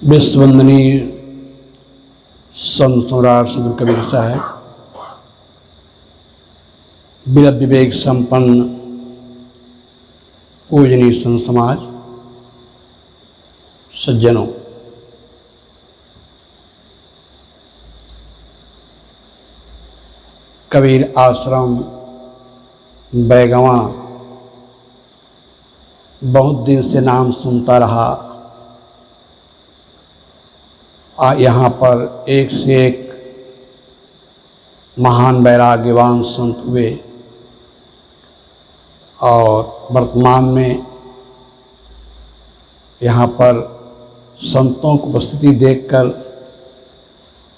विश्ववंदनीय संत सम्राट सदगुरु कबीर साहब, विरत विवेक संपन्न पूजनीय संत समाज, सज्जनों, कबीर आश्रम बैगवा बहुत दिन से नाम सुनता रहा। यहाँ पर एक से एक महान वैराग्यवान संत हुए और वर्तमान में यहाँ पर संतों की उपस्थिति देखकर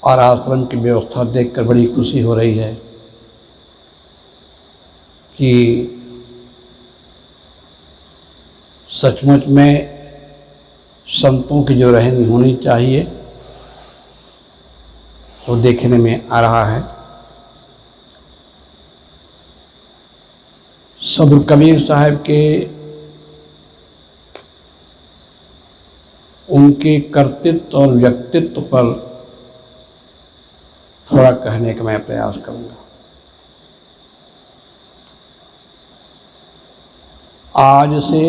और आश्रम की व्यवस्था देखकर बड़ी खुशी हो रही है कि सचमुच में संतों की जो रहनी होनी चाहिए वो देखने में आ रहा है। सदगुरु कबीर साहब के उनके कर्तृत्व और व्यक्तित्व पर थोड़ा कहने का मैं प्रयास करूंगा। आज से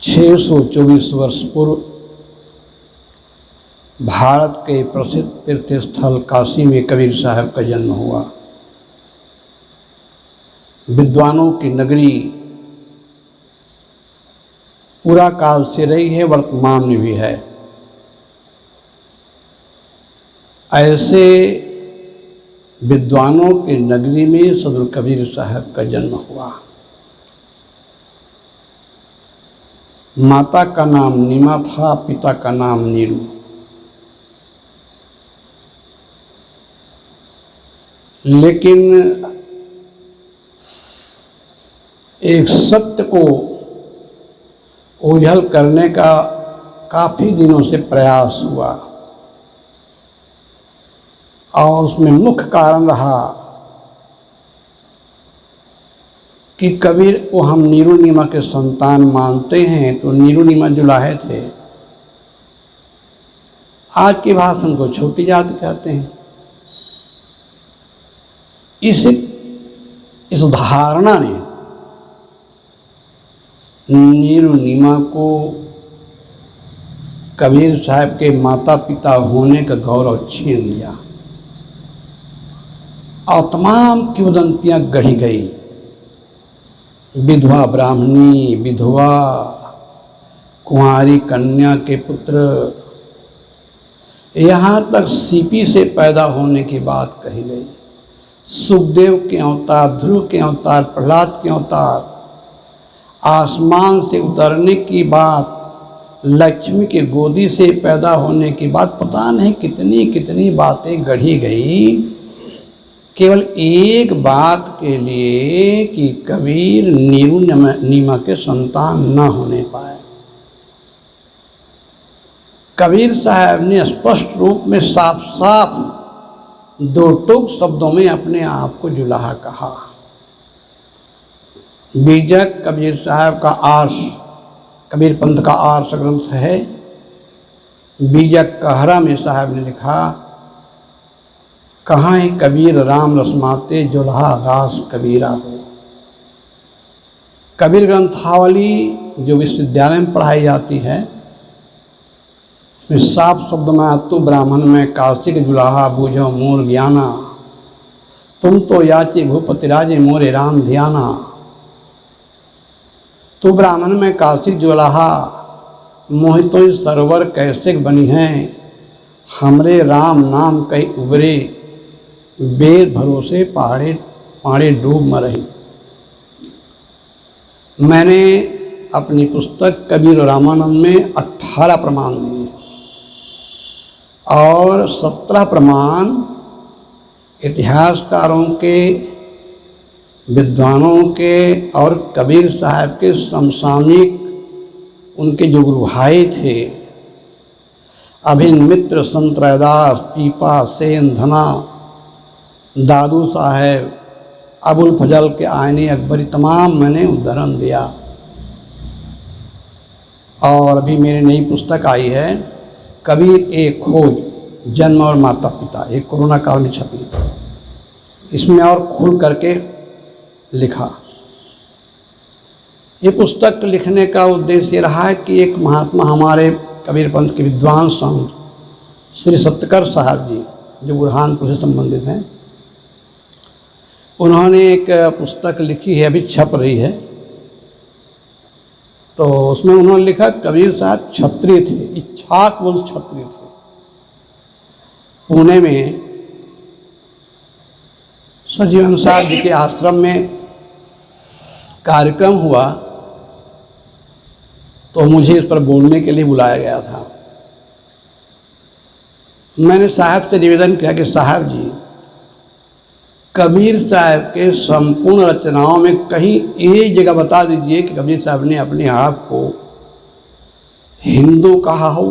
624 वर्ष पूर्व भारत के प्रसिद्ध तीर्थ स्थल काशी में कबीर साहब का जन्म हुआ। विद्वानों की नगरी पूरा काल से रही है, वर्तमान में भी है। ऐसे विद्वानों की नगरी में सदगुरु कबीर साहब का जन्म हुआ। माता का नाम नीमा था, पिता का नाम नीरू। लेकिन एक सत्य को ओझल करने का काफ़ी दिनों से प्रयास हुआ और उसमें मुख्य कारण रहा कि कबीर को हम नीरू नीमा के संतान मानते हैं, तो नीरू नीमा जुलाहे थे। आज की भाषा को छोटी जाति कहते हैं। इस धारणा ने नीरू नीमा को कबीर साहब के माता पिता होने का गौरव छीन लिया और तमाम किंवदंतियां गढ़ी गई। विधवा ब्राह्मणी, विधवा, कुंवारी कन्या के पुत्र, यहाँ तक सीपी से पैदा होने की बात कही गई। सुखदेव के अवतार, ध्रुव के अवतार, प्रहलाद के अवतार, आसमान से उतरने की बात, लक्ष्मी के गोदी से पैदा होने की बात, पता नहीं कितनी कितनी बातें गढ़ी गई केवल एक बात के लिए कि कबीर नीरू नीमा के संतान न होने पाए। कबीर साहब ने स्पष्ट रूप में साफ साफ दो टूक शब्दों में अपने आप को जुलाहा कहा। बीजक कबीर साहब का आर्ष, कबीर पंथ का आर्ष ग्रंथ है। बीजक कहरा में साहब ने लिखा, कहाँ है कबीर राम रसमाते, जुल्हा दास कबीरा हो। कबीर ग्रंथावली जो विश्वविद्यालय में पढ़ाई जाती है, साफ शब्द में तू ब्राह्मण में काशी के जुलाहा बूझो मोर ज्ञाना, तुम तो याची भूपति राजे मोरे राम ध्याना। तू ब्राह्मण में काशी जुलाहा, मोहितो सरोवर कैसे बनी है। हमरे राम नाम कई उबरे, बेर भरोसे पहाड़े पहाड़े डूब मरही। मैंने अपनी पुस्तक कबीर रामानंद में 18 प्रमाण दिए और 17 प्रमाण इतिहासकारों के, विद्वानों के और कबीर साहब के समसामयिक उनके जो गुरु भाई थे, अभिन मित्र, संत रैदास, पीपा, सेन, धना, दादू साहब, अबुल फजल के आयनी अकबरी, तमाम मैंने उदाहरण दिया। और अभी मेरी नई पुस्तक आई है कबीर एक खोज जन्म और माता पिता, एक कोरोना काल में छपी। इसमें और खुल करके लिखा। ये पुस्तक लिखने का उद्देश्य ये रहा है कि एक महात्मा हमारे कबीर पंथ के विद्वान संत श्री सत्यकर साहब जी, जो बुरहानपुर से संबंधित हैं, उन्होंने एक पुस्तक लिखी है, अभी छप रही है। तो उसमें उन्होंने लिखा कबीर साहब क्षत्रिय थे, इच्छाक वंश क्षत्रिय थे। पुणे में सजीवन साहब जी के आश्रम में कार्यक्रम हुआ तो मुझे इस पर बोलने के लिए बुलाया गया था। मैंने साहब से निवेदन किया कि साहब जी, कबीर साहब के संपूर्ण रचनाओं में कहीं एक जगह बता दीजिए कि कबीर साहब ने अपने आप को हिंदू कहा हो,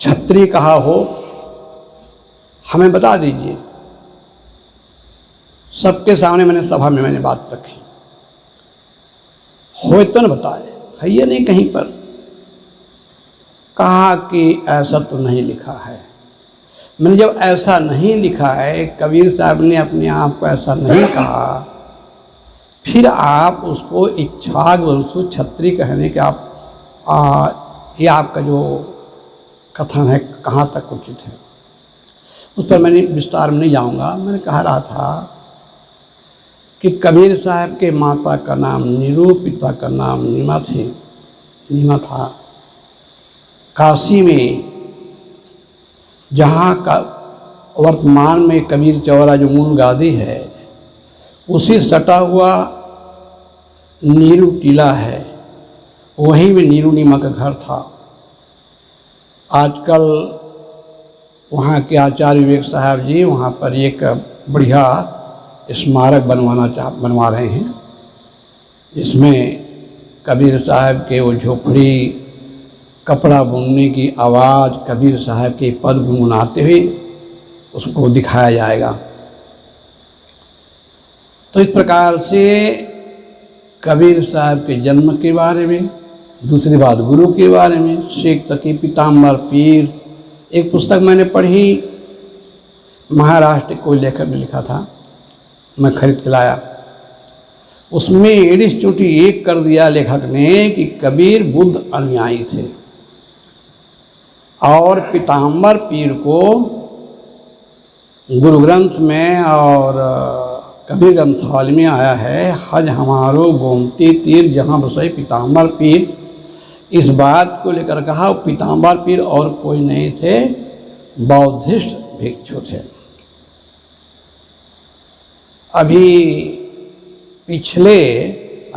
क्षत्रिय कहा हो, हमें बता दीजिए। सबके सामने मैंने सभा में मैंने बात रखी, हो तो न बताए, है ये नहीं कहीं पर। कहा कि ऐसा तो नहीं लिखा है। मैंने जब ऐसा नहीं लिखा है, कबीर साहब ने अपने आप को ऐसा नहीं कहा, फिर आप उसको इच्छाक वंशु क्षत्रिय कहने के ये आपका जो कथन है कहाँ तक उचित है, उस पर मैंने विस्तार में नहीं जाऊँगा। मैंने कह रहा था कि कबीर साहब के माता का नाम नीरू, पिता का नाम नीमा था। काशी में जहाँ का वर्तमान में कबीर चौरा जो मूल गादी है, उसी सटा हुआ नीरू टीला है, वहीं में नीरू नीमा का घर था। आजकल वहाँ के आचार्य विवेक साहब जी वहाँ पर एक बढ़िया स्मारक बनवा रहे हैं, जिसमें कबीर साहब के वो झोपड़ी, कपड़ा बुनने की आवाज़, कबीर साहब के पद गुनगुनाते हुए उसको दिखाया जाएगा। तो इस प्रकार से कबीर साहब के जन्म के बारे में, दूसरी बात गुरु के बारे में, शेख तकी पीताम्बर पीर, एक पुस्तक मैंने पढ़ी, महाराष्ट्र कोई लेखक ने लिखा था, मैं खरीद के लाया। उसमें एडिस चोटी एक कर दिया लेखक ने कि कबीर बुद्ध अनुयायी थे और पीताम्बर पीर को गुरु ग्रंथ में और कबीर ग्रंथावली में आया है, हज हमारो गोमती तीर जहाँ बसे पीताम्बर पीर। इस बात को लेकर कहा पीताम्बर पीर और कोई नहीं थे, बौद्धिस्ट भिक्षु थे। अभी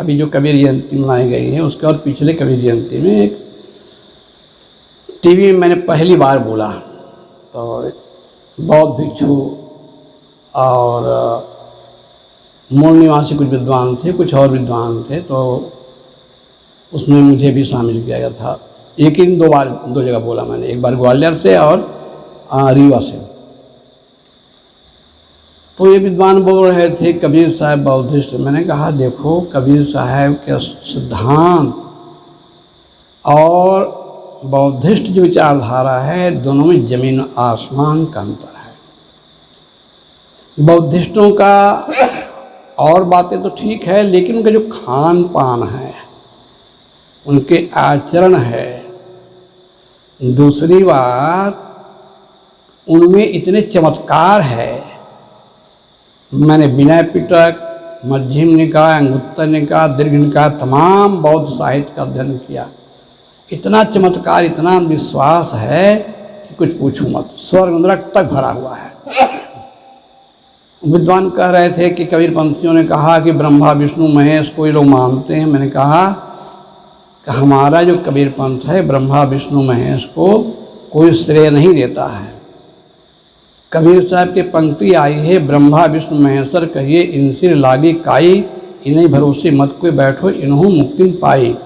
जो कबीर जयंती मनाई गई है, उसके और पिछले कबीर जयंती में एक टीवी में मैंने पहली बार बोला, तो बौद्ध भिक्षु और मूल निवासी कुछ विद्वान थे, कुछ और विद्वान थे, तो उसमें मुझे भी शामिल किया गया था। एक ही दो जगह बोला मैंने, एक बार ग्वालियर से और रीवा से। तो ये विद्वान बोल रहे थे कबीर साहब बौद्धिस्ट। मैंने कहा देखो, कबीर साहब के सिद्धांत और बौद्धिस्ट जो विचारधारा है, दोनों में जमीन आसमान का अंतर है। बौद्धिस्टों का और बातें तो ठीक है, लेकिन उनका जो खान पान है, उनके आचरण है, दूसरी बात उनमें इतने चमत्कार है। मैंने विनय पिटक, मध्यम निकाय, अंगुत्तर निकाय, दीर्घ निकाय, तमाम बौद्ध साहित्य का अध्ययन किया। इतना चमत्कार, इतना विश्वास है कि कुछ पूछूं मत, स्वर्ग नरक तक भरा हुआ है। विद्वान कह रहे थे कि कबीर पंथियों ने कहा कि ब्रह्मा विष्णु महेश को ये लोग मानते हैं। मैंने कहा कि हमारा जो कबीर पंथ है, ब्रह्मा विष्णु महेश को कोई श्रेय नहीं देता है। कबीर साहब के पंक्ति आई है, ब्रह्मा विष्णु महेश्वर कहिए इनसिर लागी काई, इन्हीं भरोसे मत कोई बैठो इन्हों मुक्ति पाई।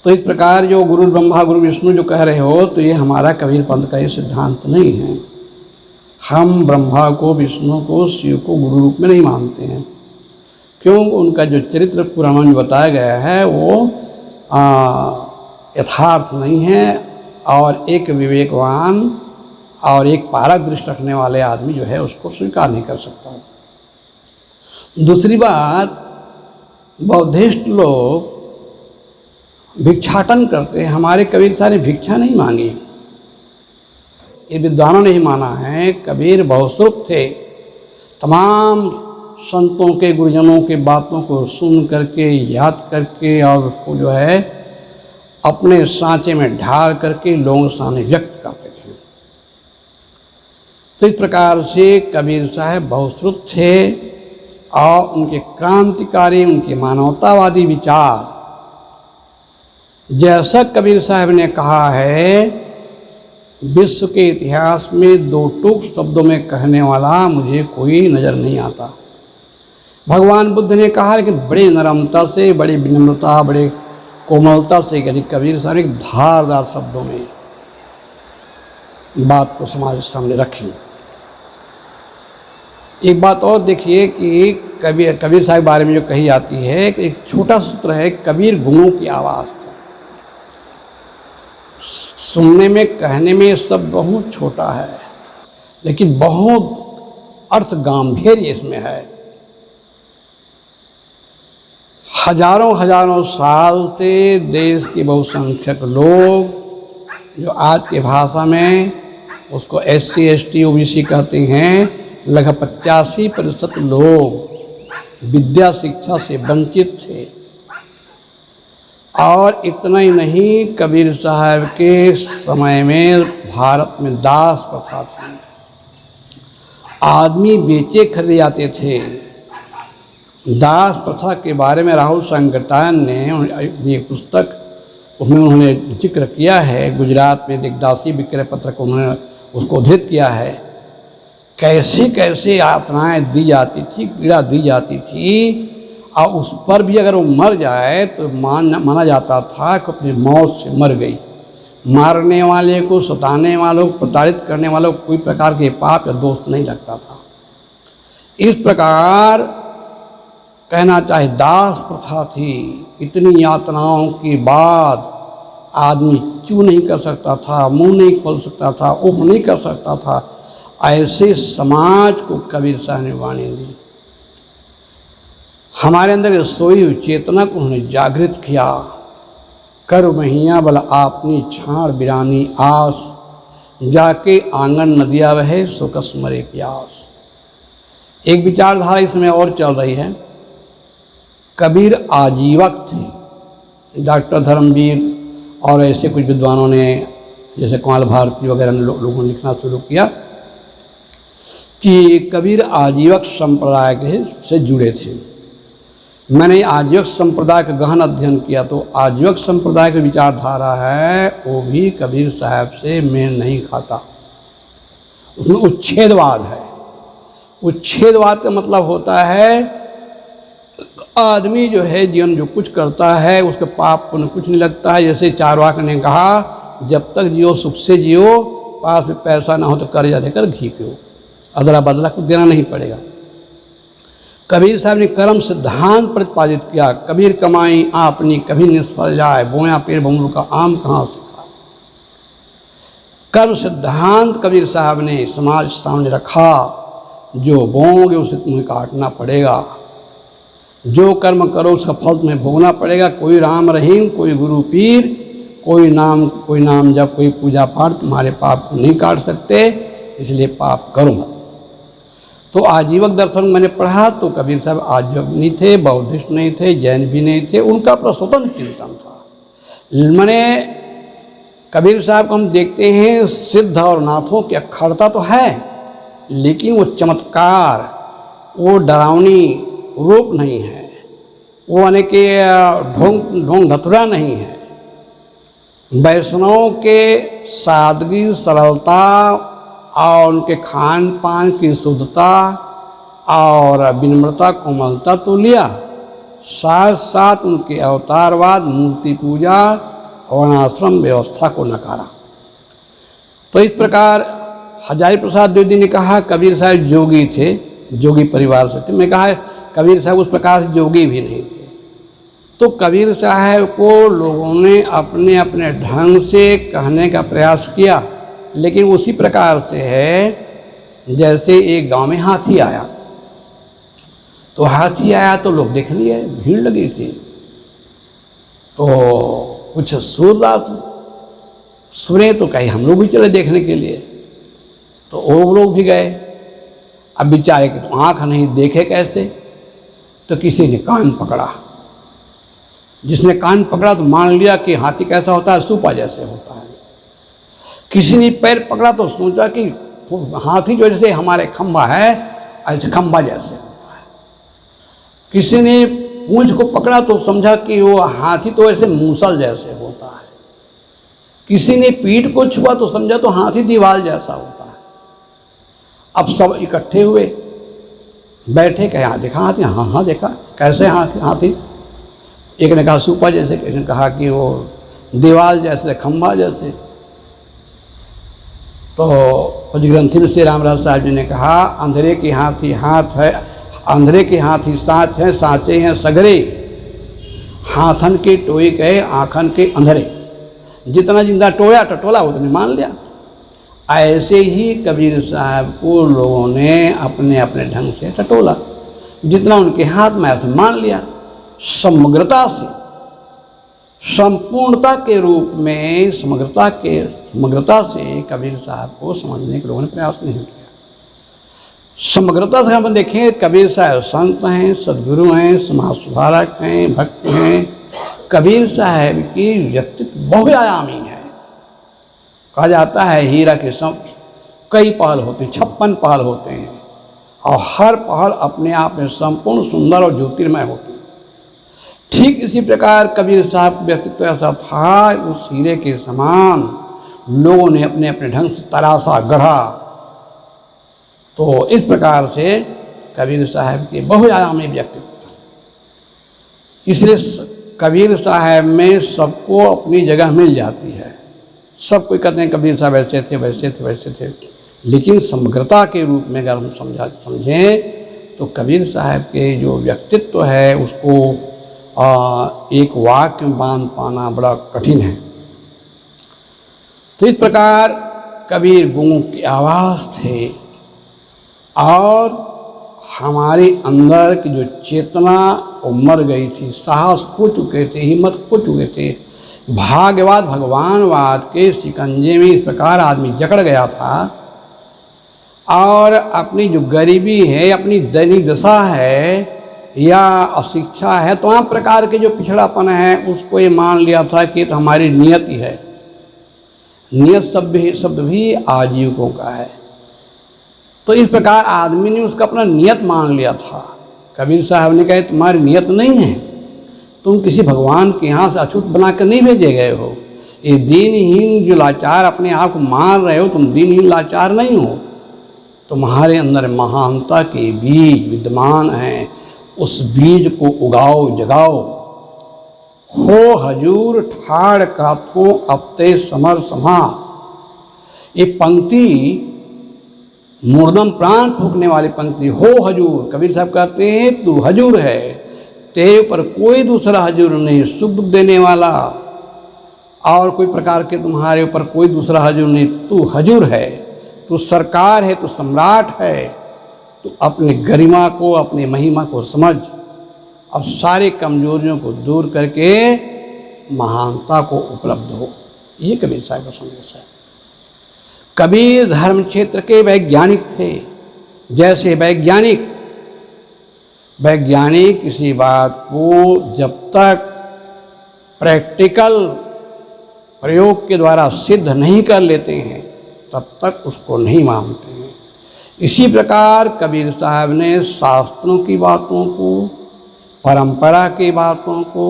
तो इस प्रकार जो गुरु ब्रह्मा गुरु विष्णु जो कह रहे हो, तो ये हमारा कबीर पंथ का ये सिद्धांत नहीं है। हम ब्रह्मा को, विष्णु को, शिव को गुरु रूप में नहीं मानते हैं, क्यों? उनका जो चरित्र पुराणों में बताया गया है वो यथार्थ नहीं है और एक विवेकवान और एक पारक दृष्टि रखने वाले आदमी जो है उसको स्वीकार नहीं कर सकता। दूसरी बात, बौद्धिस्ट लोग भिक्षाटन करते हैं। हमारे कबीर साहब ने भिक्षा नहीं मांगी, ये विद्वानों ने ही माना है। कबीर बहुश्रुत थे, तमाम संतों के गुरुजनों के बातों को सुन करके याद करके और उसको जो है अपने सांचे में ढाल करके लोगों के सामने व्यक्त करते थे। तो इस प्रकार से कबीर साहब बहुश्रुत थे और उनके क्रांतिकारी, उनके मानवतावादी विचार, जैसा कबीर साहब ने कहा है, विश्व के इतिहास में दो टूक शब्दों में कहने वाला मुझे कोई नज़र नहीं आता। भगवान बुद्ध ने कहा, लेकिन बड़ी नरमता से, बड़ी विनम्रता, बड़े कोमलता से, यानी कबीर साहब एक धारदार शब्दों में बात को समाज के सामने रखी। एक बात और देखिए कि कबीर साहब के बारे में जो कही जाती है, एक छोटा सूत्र है, कबीर गुणों की आवाज़ था। सुनने में, कहने में सब बहुत छोटा है, लेकिन बहुत अर्थ गांभीर्य इसमें है। हजारों हजारों साल से देश के बहुसंख्यक लोग, जो आज की भाषा में उसको SC ST OBC कहते हैं, लगभग 85% लोग विद्या शिक्षा से वंचित थे। और इतना ही नहीं, कबीर साहब के समय में भारत में दास प्रथा थी, आदमी बेचे खरीदे जाते थे। दास प्रथा के बारे में राहुल संगटान ने एक पुस्तक उसमें उन्होंने जिक्र किया है। गुजरात में दिग्दासी विक्रय पत्र को उन्होंने उसको उद्धृत किया है। कैसे कैसे यातनाएं दी जाती थी, पीड़ा दी जाती थी, और उस पर भी अगर वो मर जाए तो माना जाता था कि अपनी मौत से मर गई। मारने वाले को, सताने वालों को, प्रताड़ित करने वालों को कोई प्रकार के पाप या दोष नहीं लगता था। इस प्रकार कहना चाहे दास प्रथा थी। इतनी यातनाओं के बाद आदमी चू नहीं कर सकता था, मुंह नहीं खोल सकता था, उफ नहीं कर सकता था। ऐसे समाज को कबीर साहब ने वाणी दी। हमारे अंदर सोई हुई चेतना को उन्होंने जागृत किया। कर महिया बल आपनी छाड़ बिरानी आस, जाके आंगन नदिया वहे सुकस मरे प्यास। एक विचारधारा इसमें और चल रही है। कबीर आजीवक थे। डॉक्टर धर्मवीर और ऐसे कुछ विद्वानों ने, जैसे कमाल भारती वगैरह ने लोगों ने लिखना शुरू किया कि कबीर आजीवक संप्रदाय से जुड़े थे। मैंने आजीवक संप्रदाय का गहन अध्ययन किया तो आजीवक संप्रदाय की विचारधारा है वो भी कबीर साहब से मेल नहीं खाता। उसमें उच्छेदवाद है। उच्छेदवाद का मतलब होता है आदमी जो है जीवन जो कुछ करता है उसके पाप पुण्य कुछ नहीं लगता है। जैसे चारवाक ने कहा, जब तक जियो सुख से जियो, पास में पैसा ना हो तो कर्जा देकर घी पियो, अदला बदला कुछ देना नहीं पड़ेगा। कबीर साहब ने कर्म सिद्धांत प्रतिपादित किया। कबीर कमाई आपनी कभी निष्फल जाए, बोया पेड़ बमरू का आम कहाँ से खाए। कर्म सिद्धांत कबीर साहब ने समाज सामने रखा। जो बोओगे उसे तुम्हें काटना पड़ेगा, जो कर्म करो उसका फल तुम्हें भोगना पड़ेगा। कोई राम रहीम, कोई गुरु पीर, कोई नाम जब, कोई पूजा पाठ तुम्हारे पाप को नहीं काट सकते, इसलिए पाप करो मत। तो आजीवक दर्शन मैंने पढ़ा तो कबीर साहब आजीवक नहीं थे, बौद्धिस्ट नहीं थे, जैन भी नहीं थे। उनका अपना स्वतंत्र चिंतन था। मैंने कबीर साहब को हम देखते हैं, सिद्ध और नाथों की अखड़ता तो है, लेकिन वो चमत्कार, वो डरावनी रूप नहीं है, वो यानी कि ढोंग धतुरा नहीं है। वैष्णव के सादगी, सरलता और उनके खान पान की शुद्धता और विनम्रता, कोमलता तो लिया, साथ साथ उनके अवतारवाद, मूर्ति पूजा और आश्रम व्यवस्था को नकारा। तो इस प्रकार हजारी प्रसाद द्विवेदी ने कहा कबीर साहब जोगी थे, जोगी परिवार से थे। मैं कहा कबीर साहब उस प्रकार से जोगी भी नहीं थे। तो कबीर साहब को लोगों ने अपने अपने ढंग से कहने का प्रयास किया, लेकिन उसी प्रकार से है जैसे एक गांव में हाथी आया, तो हाथी आया तो लोग देख लिए, भीड़ लगी थी, तो कुछ सूरदास सुने तो कहीं हम लोग भी चले देखने के लिए, तो वो लोग भी गए। अब बेचारे की तो आँख नहीं, देखे कैसे, तो किसी ने कान पकड़ा। जिसने कान पकड़ा तो मान लिया कि हाथी कैसा होता है, सूपा जैसे होता है। किसी ने पैर पकड़ा तो सोचा कि हाथी जो जैसे हमारे खंबा है ऐसे खंबा जैसे होता है। किसी ने पूंछ को पकड़ा तो समझा कि वो हाथी तो ऐसे मूसल जैसे होता है। किसी ने पीठ को छुआ तो समझा तो हाथी दीवार जैसा होता है। अब सब इकट्ठे हुए, बैठे, कहे हाँ देखा हाथी, हाँ हाँ देखा, कैसे हाथी? एक ने कहा सूपा जैसे, एक ने कहा कि वो दीवार जैसे, खंबा जैसे। तो कुछ ग्रंथि में श्री रामराज साहब जी ने कहा, अंधेरे के हाथी हाथ है, अंधेरे के हाथी साथ है, साथे हैं सगरे, हाथन के टोई कहे आँखन के अंधेरे। जितना जिंदा टोया टटोला उतने मान लिया। ऐसे ही कबीर साहब को लोगों ने अपने अपने ढंग से टटोला, जितना उनके हाथ में आया मान लिया। समग्रता से, संपूर्णता के रूप में, समग्रता से कबीर साहब को समझने के लोगों ने प्रयास नहीं किया। समग्रता से हम देखें, कबीर साहब संत हैं, सदगुरु हैं, समाज सुधारक हैं, भक्त हैं। कबीर साहब की व्यक्तित्व बहुआयामी है। कहा जाता है हीरा के कई पहल होते हैं, 56 पहल होते हैं, और हर पहल अपने आप में संपूर्ण सुंदर और ज्योतिर्मय होती है। ठीक इसी प्रकार कबीर साहब का व्यक्तित्व ऐसा था, उस हीरे के समान लोगों ने अपने अपने ढंग से तराशा, गढ़ा। तो इस प्रकार से कबीर साहब के बहुआयामी व्यक्तित्व, इसलिए कबीर साहब में सबको अपनी जगह मिल जाती है। सब कोई कहते हैं कबीर साहब ऐसे थे, वैसे थे, वैसे थे, लेकिन समग्रता के रूप में अगर हम समझें तो कबीर साहब के जो व्यक्तित्व है उसको एक वाक्य में बांध पाना बड़ा कठिन है। तो इस प्रकार कबीर गूंग की आवाज़ थे, और हमारे अंदर की जो चेतना वो मर गई थी, साहस खो चुके थे, हिम्मत खो चुके थे। भाग्यवाद भगवानवाद के शिकंजे में इस प्रकार आदमी जकड़ गया था, और अपनी जो गरीबी है, अपनी दैनिक दशा है या अशिक्षा है, तमाम प्रकार के जो पिछड़ापन है उसको ये मान लिया था कि तो हमारी नियति है। नियत शब्द भी आजीविकों का है। तो इस प्रकार आदमी ने उसका अपना नियत मान लिया था। कबीर साहब ने कहा तुम्हारी नियत नहीं है, तुम किसी भगवान के यहाँ से अछूत बना कर नहीं भेजे गए हो। ये दीनहीन जो लाचार अपने आप को मान रहे हो, तुम दीनहीन लाचार नहीं हो, तुम्हारे अंदर महानता के बीज विद्यमान हैं। उस बीज को उगाओ, जगाओ। हो हजूर ठाड़ काथों अपते समर समा। ये पंक्ति मुर्दम प्राण फूकने वाली पंक्ति, हो हजूर। कबीर साहब कहते हैं तू हजूर है, तेरे ऊपर कोई दूसरा हजूर नहीं, सुख दुख देने वाला और कोई प्रकार के तुम्हारे ऊपर कोई दूसरा हजूर नहीं। तू हजूर है, तू सरकार है, तू सम्राट है। तो अपने गरिमा को, अपनी महिमा को समझ और सारे कमजोरियों को दूर करके महानता को उपलब्ध हो। ये कबीर साहब का संदेश है। कबीर धर्म क्षेत्र के वैज्ञानिक थे। जैसे वैज्ञानिक किसी बात को जब तक प्रैक्टिकल प्रयोग के द्वारा सिद्ध नहीं कर लेते हैं तब तक उसको नहीं मानते हैं। इसी प्रकार कबीर साहब ने शास्त्रों की बातों को, परंपरा की बातों को,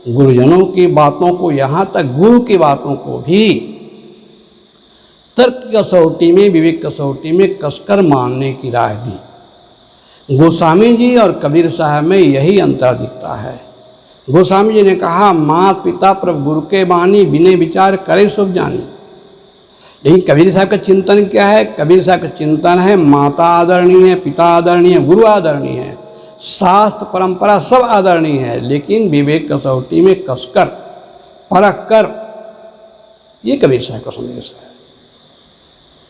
गुरुजनों की बातों को, यहाँ तक गुरु की बातों को भी तर्क कसौटी में, विवेक कसौटी में कसकर मानने की राय दी। गोस्वामी जी और कबीर साहब में यही अंतर दिखता है। गोस्वामी जी ने कहा मात पिता प्रभु गुरु के बानी, बिने विचार करे सब जानी। लेकिन कबीर साहब का चिंतन क्या है? कबीर साहब का चिंतन है माता आदरणीय है, पिता आदरणीय है, गुरु आदरणीय है, शास्त्र परंपरा सब आदरणीय है, लेकिन विवेक कसौटी में कसकर परख कर, ये कबीर साहब का संदेश है।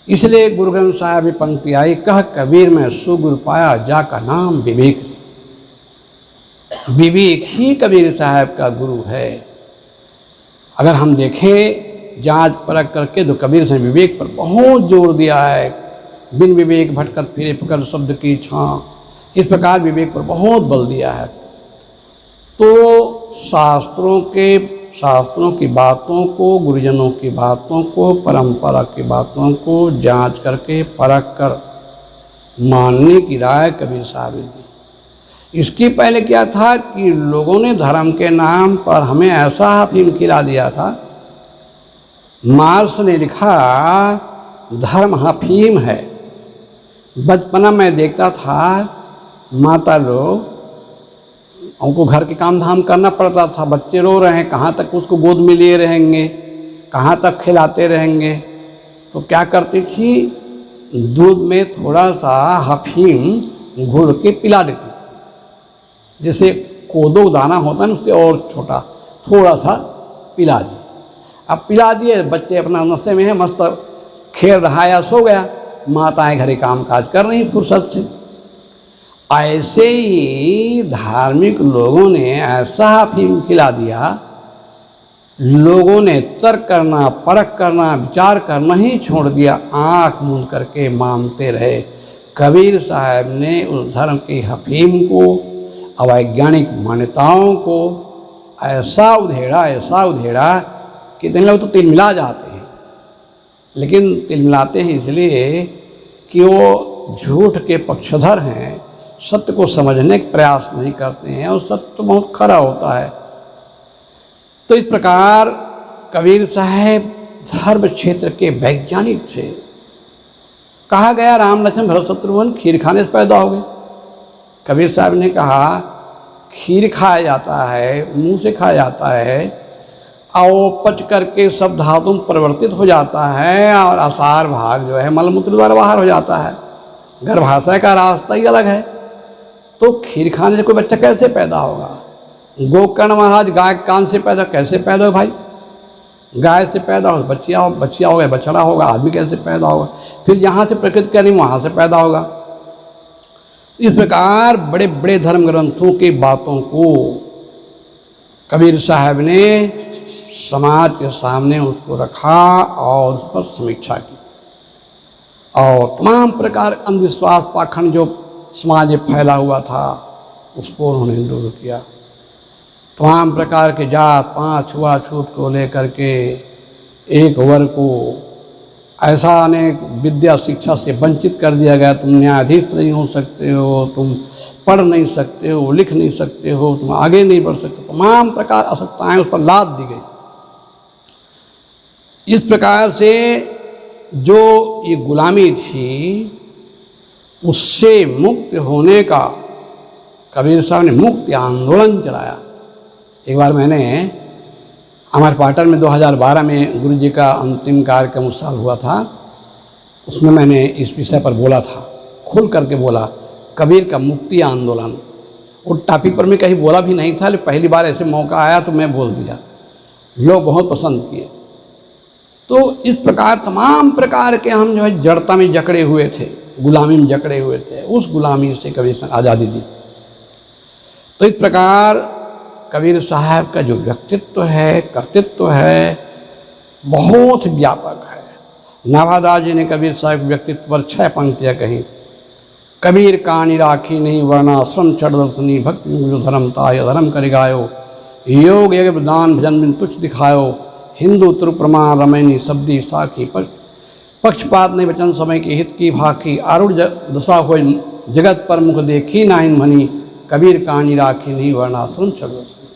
इसलिए गुरु ग्रंथ साहब में पंक्ति आई, कह कबीर में सुगुरु पाया जाका नाम विवेक। विवेक ही कबीर साहब का गुरु है। अगर हम देखें जांच परख करके तो कबीर साहब विवेक पर बहुत जोर दिया है। बिन विवेक भटकत फिरे पकड़ शब्द की छां, इस प्रकार विवेक पर बहुत बल दिया है। तो शास्त्रों की बातों को, गुरुजनों की बातों को, परंपरा की बातों को जांच करके परख कर मानने की राय कबीर साहब ने दी। इसके पहले क्या था कि लोगों ने धर्म के नाम पर हमें ऐसा अफीम खिला दिया था। मार्क्स ने लिखा धर्म अफीम है। बचपना में देखता था माता लोग, उनको घर के काम धाम करना पड़ता था, बच्चे रो रहे हैं, कहाँ तक उसको गोद में लिए रहेंगे, कहाँ तक खिलाते रहेंगे। तो क्या करती थी, दूध में थोड़ा सा अफीम घोल के पिला देती थी। जैसे कोदो दाना होता है ना, उससे और छोटा थोड़ा सा पिला दिया। अब पिला दिए, बच्चे अपना नशे में है, मस्त खेल रहा या सो गया, माताएं घरे काम काज कर रही फुर्सत से। ऐसे ही धार्मिक लोगों ने ऐसा अफीम खिला दिया, लोगों ने तर्क करना, परख करना, विचार करना ही छोड़ दिया, आंख मूंद करके मानते रहे। कबीर साहब ने उस धर्म के अफीम को, अवैज्ञानिक मान्यताओं को ऐसा उधेड़ा कि दिन लोग तो तिलमिला जाते हैं। लेकिन तिलमिलाते हैं इसलिए कि वो झूठ के पक्षधर हैं, सत्य को समझने का प्रयास नहीं करते हैं, और सत्य तो बहुत खरा होता है। तो इस प्रकार कबीर साहब धर्म क्षेत्र के वैज्ञानिक थे। कहा गया राम लक्ष्मण भरत शत्रुघ्न खीर खाने से पैदा हो गए। कबीर साहब ने कहा खीर खाया जाता है, मुंह से खाया जाता है, और पच करके सब धातु में परिवर्तित हो जाता है, और आसार भाग जो है मलमूत्र द्वारा बाहर हो जाता है। गर्भाशय का रास्ता ही अलग है। तो खीर खाने से कोई बच्चा कैसे पैदा होगा? गोकर्ण महाराज गाय के कान से कैसे पैदा हो भाई? गाय से पैदा हो बच्चिया होगा, बछड़ा होगा, आदमी कैसे पैदा होगा? फिर यहाँ से प्रकृति करी वहाँ से पैदा होगा। इस प्रकार बड़े बड़े धर्म ग्रंथों की बातों को कबीर साहब ने समाज के सामने उसको रखा और उस पर समीक्षा की, और तमाम प्रकार अंधविश्वास पाखंड जो समाज में फैला हुआ था उसको उन्होंने दूर किया। तमाम प्रकार के जात पात छुआछूत को लेकर के एक वर्ग को ऐसा अनेक विद्या शिक्षा से वंचित कर दिया गया। तुम न्यायाधीश नहीं हो सकते हो, तुम पढ़ नहीं सकते हो, लिख नहीं सकते हो, तुम आगे नहीं बढ़ सकते। तमाम प्रकार असत्ताएं उस पर लाद दी गई। इस प्रकार से जो ये गुलामी थी उससे मुक्त होने का कबीर साहब ने मुक्ति आंदोलन चलाया। एक बार मैंने हमारे पाटन में 2012 में गुरु जी का अंतिम कार्यक्रम उस साल हुआ था, उसमें मैंने इस विषय पर बोला था, खुल करके बोला, कबीर का मुक्ति आंदोलन। वो टॉपिक पर मैं कहीं बोला भी नहीं था, लेकिन पहली बार ऐसे मौका आया तो मैं बोल दिया, लोग बहुत पसंद किए। तो इस प्रकार तमाम प्रकार के हम जो है जड़ता में जकड़े हुए थे, गुलामी में जकड़े हुए थे, उस गुलामी से कबीर साहब आज़ादी दी। तो इस प्रकार कबीर साहब का जो व्यक्तित्व है, कर्तृत्व है, बहुत व्यापक है। नाभादास जी ने कबीर साहब के व्यक्तित्व पर 6 पंक्तियाँ कहीं। कबीर कानी राखी नहीं वर्णाश्रम चढ़ दर्शनी, भक्ति जो धर्म ताय धर्म कर गायो, योग यज्ञ दान भजन बिन तुच्छ दिखायो, हिंदू तुर प्रमाण रमैनी शब्दी साखी, पक्षपात नहीं वचन समय के हित की भाखी, आरूढ़ दशा हो जगत पर मुख देखी नाइन मनी, कबीर कहानी राखी नहीं वर्णाश्रम चढ़ दर्शनी।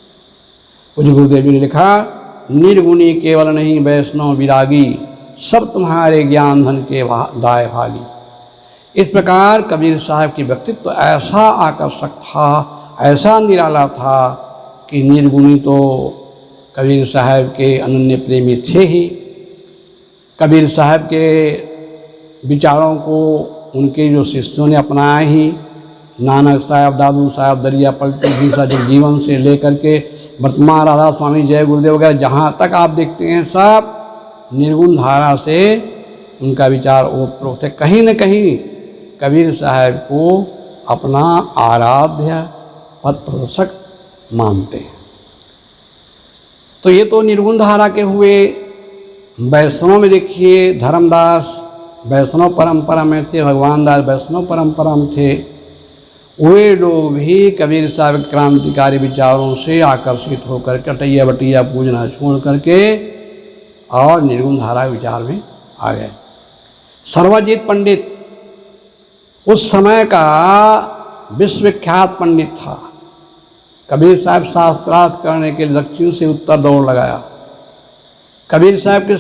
कुछ गुरुदेव जी ने लिखा, निर्गुणी केवल नहीं वैष्णव विरागी, सब तुम्हारे ज्ञान धन के दाय भागी। इस प्रकार कबीर साहब की व्यक्तित्व ऐसा आकर्षक था, ऐसा निराला था कि निर्गुणी तो कबीर साहब के अनन्य प्रेमी थे ही। कबीर साहब के विचारों को उनके जो शिष्यों ने अपनाया ही, नानक साहब, दादू साहब, दरिया पलटू हिंसा जीवन से लेकर के वर्तमान राधा स्वामी, जय गुरुदेव वगैरह जहाँ तक आप देखते हैं सब निर्गुण धारा से उनका विचार ओतप्रोत है। कहीं न कहीं कबीर साहब को अपना आराध्य पथ प्रदर्शक मानते हैं। तो ये तो निर्गुण धारा के हुए। वैष्णव में देखिए धर्मदास वैष्णव परंपरा में थे, भगवान दास वैष्णव परंपरा में थे। वे लोग भी कबीर साहब के क्रांतिकारी विचारों से आकर्षित होकर कटैया बटैया पूजना छोड़ करके और निर्गुण धारा विचार में आ गए। सर्वजीत पंडित उस समय का विश्वविख्यात पंडित था। कबीर साहब शास्त्रार्थ करने के लिए दक्षिण से उत्तर दौड़ लगाया। कबीर साहब के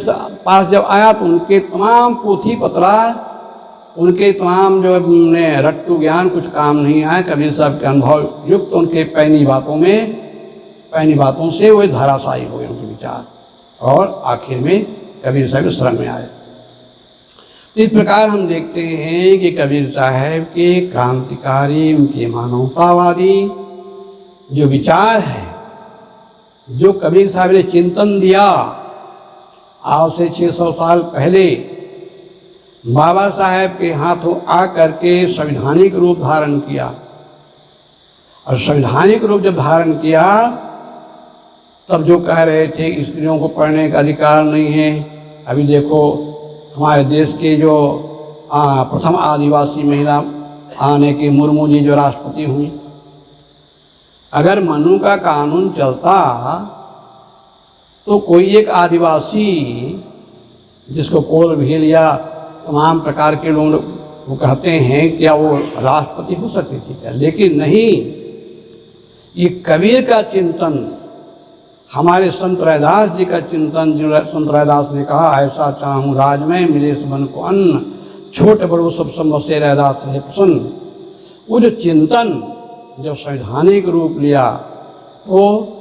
पास जब आया तो उनके तमाम पोथी पतरा, उनके तमाम जो रट्टू ज्ञान कुछ काम नहीं आए। कबीर साहब के अनुभव युक्त उनके पैनी बातों से वे धाराशायी हो गए उनके विचार, और आखिर में कबीर साहब शरण में आए। इस प्रकार हम देखते हैं कि कबीर साहब के क्रांतिकारी, उनके मानवतावादी जो विचार है, जो कबीर साहब ने चिंतन दिया आज से 600 साल पहले बाबा साहेब के हाथों आकर के संवैधानिक रूप धारण किया। और संवैधानिक रूप जब धारण किया तब जो कह रहे थे स्त्रियों को पढ़ने का अधिकार नहीं है, अभी देखो हमारे देश के जो प्रथम आदिवासी महिला आने के मुर्मू जी जो राष्ट्रपति हुई, अगर मनु का कानून चलता तो कोई एक आदिवासी जिसको कोल भील या तमाम प्रकार के लोग वो कहते हैं क्या वो राष्ट्रपति हो सकती थी क्या? लेकिन नहीं, ये कबीर का चिंतन, हमारे संत रैदास जी का चिंतन, जो संत रैदास ने कहा ऐसा चाहूँ राज में मिले सबन को अन्न, छोटे बड़ो सब समझ रैदास रहे प्रसन्न। वो जो चिंतन जब संवैधानिक रूप लिया तो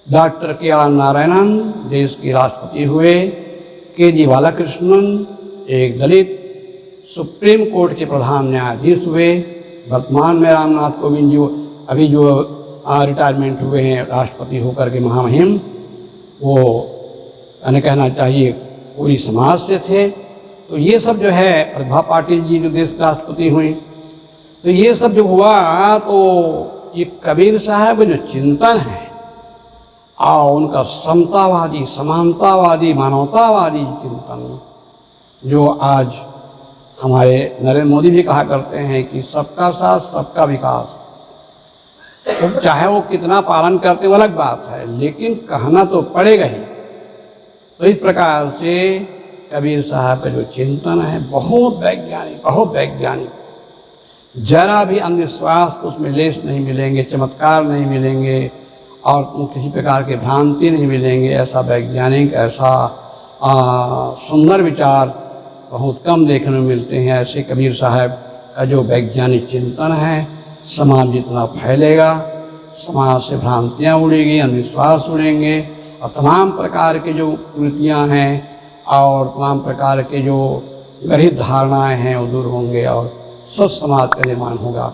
डॉक्टर के आर नारायणन देश के राष्ट्रपति हुए, के जी बालाकृष्णन एक दलित सुप्रीम कोर्ट के प्रधान न्यायाधीश हुए, वर्तमान में रामनाथ कोविंद जो अभी जो रिटायरमेंट हुए हैं राष्ट्रपति होकर के महामहिम, वो यानी कहना चाहिए पूरी समाज से थे। तो ये सब जो है प्रतिभा पाटिल जी जो देश के राष्ट्रपति हुई, तो ये सब जो हुआ तो ये कबीर साहब जो चिंतन है और उनका समतावादी, समानतावादी, मानवतावादी चिंतन, जो आज हमारे नरेंद्र मोदी भी कहा करते हैं कि सबका साथ सबका विकास, तो चाहे वो कितना पालन करते वो अलग बात है, लेकिन कहना तो पड़ेगा ही। तो इस प्रकार से कबीर साहब का जो चिंतन है बहुत वैज्ञानिक, जरा भी अंधविश्वास उसमें लेस नहीं मिलेंगे, चमत्कार नहीं मिलेंगे और किसी प्रकार के भ्रांति नहीं मिलेंगे। ऐसा वैज्ञानिक, ऐसा सुंदर विचार बहुत कम देखने में मिलते हैं। ऐसे कबीर साहब का जो वैज्ञानिक चिंतन है, समाज जितना फैलेगा, समाज से भ्रांतियाँ उड़ेगी, अंधविश्वास उड़ेंगे और तमाम प्रकार के जो कुरीतियाँ हैं और तमाम प्रकार के जो गरीब धारणाएं हैं वो दूर होंगे और स्वस्थ समाज का निर्माण होगा।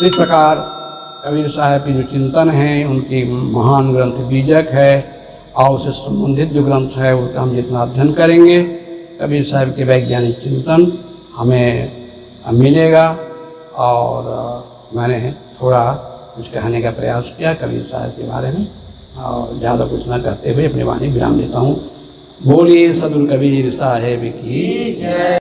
इस प्रकार कबीर साहब की जो चिंतन है, उनकी महान ग्रंथ बीजक है और उससे संबंधित जो ग्रंथ है उसका हम जितना अध्ययन करेंगे, कबीर साहब के वैज्ञानिक चिंतन हमें मिलेगा। और मैंने थोड़ा कुछ कहने का प्रयास किया कबीर साहब के बारे में और ज़्यादा कुछ न कहते हुए अपनी वाणी विराम देता हूँ। बोलिए सदगुरु कबीर साहब की जय।